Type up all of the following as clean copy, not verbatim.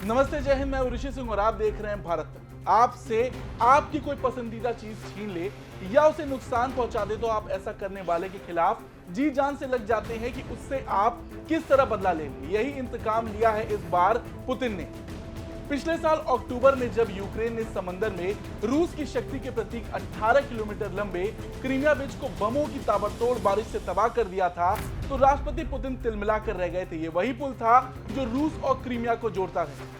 नमस्ते, जय हिंद। मैं हूं ऋषि सिंह और आप देख रहे हैं भारत तक। आपसे आपकी कोई पसंदीदा चीज छीन ले या उसे नुकसान पहुंचा दे तो आप ऐसा करने वाले के खिलाफ जी जान से लग जाते हैं कि उससे आप किस तरह बदला लेंगे। यही इंतकाम लिया है इस बार पुतिन ने। पिछले साल अक्टूबर में जब यूक्रेन ने समंदर में रूस की शक्ति के प्रतीक 18 किलोमीटर लंबे क्रीमिया ब्रिज को बमों की ताबड़तोड़ बारिश से तबाह कर दिया था, तो राष्ट्रपति पुतिन तिलमिला कर रह गए थे। ये वही पुल था जो रूस और क्रीमिया को जोड़ता है।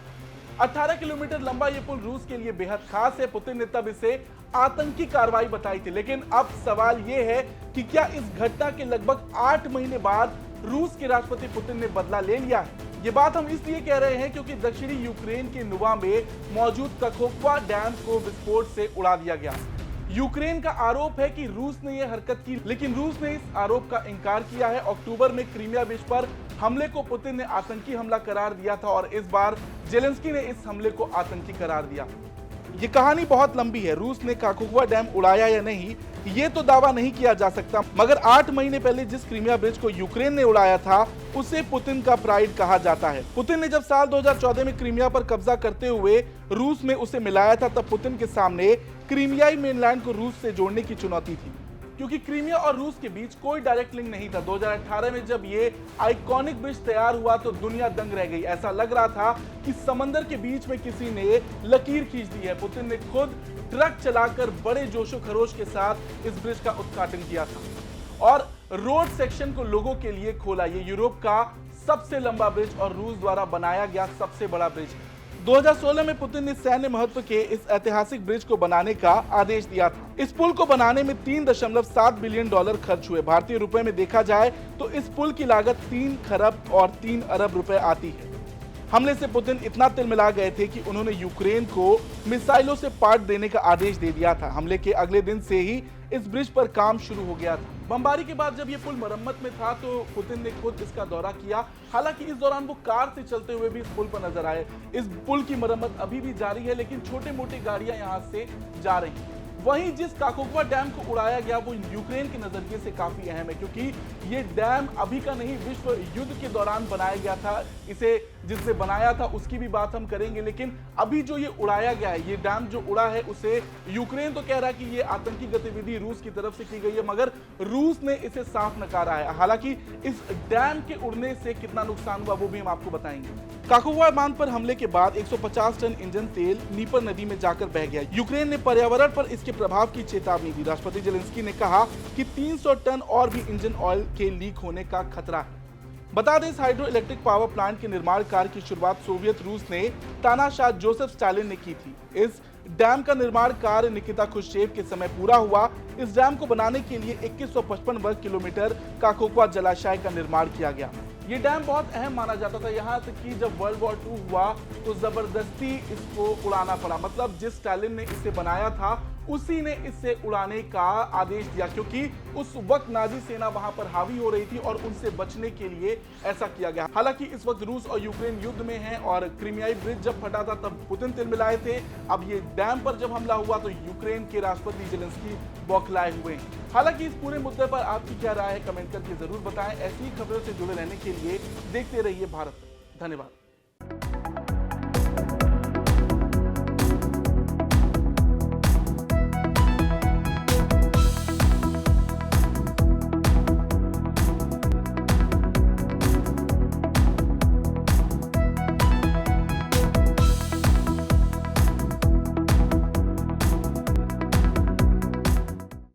18 किलोमीटर लंबा ये पुल रूस के लिए बेहद खास है। पुतिन ने तब इसे आतंकी कार्रवाई बताई थी, लेकिन अब सवाल यह है कि क्या इस घटना के लगभग 8 महीने बाद रूस के राष्ट्रपति पुतिन ने बदला ले लिया है। ये बात हम इसलिए कह रहे हैं क्योंकि दक्षिणी यूक्रेन के नुवा में मौजूद कखोवा डैम को विस्फोट से उड़ा दिया गया। यूक्रेन का आरोप है कि रूस ने यह हरकत की, लेकिन रूस ने इस आरोप का इंकार किया है। अक्टूबर में क्रीमिया ब्रिज पर हमले को पुतिन ने आतंकी हमला करार दिया था और इस बार जेलेंस्की ने इस हमले को आतंकी करार दिया। ये कहानी बहुत लंबी है। रूस ने काकोवा डैम उड़ाया या नहीं, ये तो दावा नहीं किया जा सकता, मगर 8 महीने पहले जिस क्रीमिया ब्रिज को यूक्रेन ने उड़ाया था उसे पुतिन का प्राइड कहा जाता है। पुतिन ने जब साल 2014 में क्रीमिया पर कब्जा करते हुए रूस में उसे मिलाया था, तब पुतिन के सामने क्रीमियाई मेनलैंड को रूस से जोड़ने की चुनौती थी, क्योंकि क्रीमिया और रूस के बीच कोई डायरेक्ट लिंक नहीं था। 2018 में जब ये आइकॉनिक ब्रिज तैयार हुआ तो दुनिया दंग रह गई। ऐसा लग रहा था कि समंदर के बीच में किसी ने लकीर खींच दी है। पुतिन ने खुद ट्रक चलाकर बड़े जोशो खरोश के साथ इस ब्रिज का उद्घाटन किया था और रोड सेक्शन को लोगों के लिए खोला। ये यूरोप का सबसे लंबा ब्रिज और रूस द्वारा बनाया गया सबसे बड़ा ब्रिज है। 2016 में पुतिन ने सैन्य महत्व के इस ऐतिहासिक ब्रिज को बनाने का आदेश दिया था। इस पुल को बनाने में $3.7 बिलियन खर्च हुए। भारतीय रुपए में देखा जाए तो इस पुल की लागत 3 खरब और 3 अरब रुपए आती है। हमले से पुतिन इतना तिलमिला गए थे कि उन्होंने यूक्रेन को मिसाइलों से पाट देने का आदेश दे दिया था। हमले के अगले दिन से ही इस ब्रिज पर काम शुरू हो गया था। बमबारी के बाद जब ये पुल मरम्मत में था तो पुतिन ने खुद इसका दौरा किया। हालांकि इस दौरान वो कार से चलते हुए भी इस पुल पर नजर आए। इस पुल की मरम्मत अभी भी जारी है, लेकिन छोटे मोटे गाड़ियां यहां से जा रही हैं। वहीं जिस काकोवा डैम को उड़ाया गया वो यूक्रेन के नजरिए से काफी अहम है, क्योंकि ये डैम अभी का नहीं, विश्व युद्ध के दौरान बनाया गया था। इसे जिसने बनाया था उसकी भी बात हम करेंगे, लेकिन अभी जो ये उड़ाया गया है, ये डैम जो उड़ा है, उसे यूक्रेन तो कह रहा है कि ये आतंकी गतिविधि रूस की तरफ से की गई है, मगर रूस ने इसे साफ नकारा है। हालांकि इस डैम के उड़ने से कितना नुकसान हुआ वो भी हम आपको बताएंगे। काकोवा बांध पर हमले के बाद 150 टन इंजन तेल नीपर नदी में जाकर बह गया। यूक्रेन ने पर्यावरण पर इसके प्रभाव की चेतावनी दी। राष्ट्रपति जेलेंस्की ने कहा कि 300 टन और भी इंजन ऑयल के लीक होने का खतरा है। बता दें, इस हाइड्रो इलेक्ट्रिक पावर प्लांट के निर्माण कार्य की शुरुआत सोवियत रूस ने तानाशाह जोसेफ स्टालिन ने की थी। इस डैम का निर्माण कार्य निकिता खुश्चेव के समय पूरा हुआ। इस डैम को बनाने के लिए 2155 वर्ग किलोमीटर काकोवा जलाशय का निर्माण किया गया। ये डैम बहुत अहम माना जाता था, यहाँ तक कि जब वर्ल्ड वॉर 2 हुआ तो जबरदस्ती इसको उड़ाना पड़ा। मतलब जिस स्टालिन ने इसे बनाया था उसी ने इसे उड़ाने का आदेश दिया, क्योंकि उस वक्त नाजी सेना वहां पर हावी हो रही थी और उनसे बचने के लिए ऐसा किया गया। हालांकि इस वक्त रूस और यूक्रेन युद्ध में हैं और क्रीमियाई ब्रिज जब फटा था तब पुतिन तिलमिलाए थे। अब ये डैम पर जब हमला हुआ तो यूक्रेन के राष्ट्रपति जेलेंस्की बौखलाए हुए हैं। हालांकि इस पूरे मुद्दे पर आपकी क्या राय है, कमेंट करके जरूर बताएं। ऐसी खबरों से जुड़े रहने के लिए देखते रहिए भारत। धन्यवाद।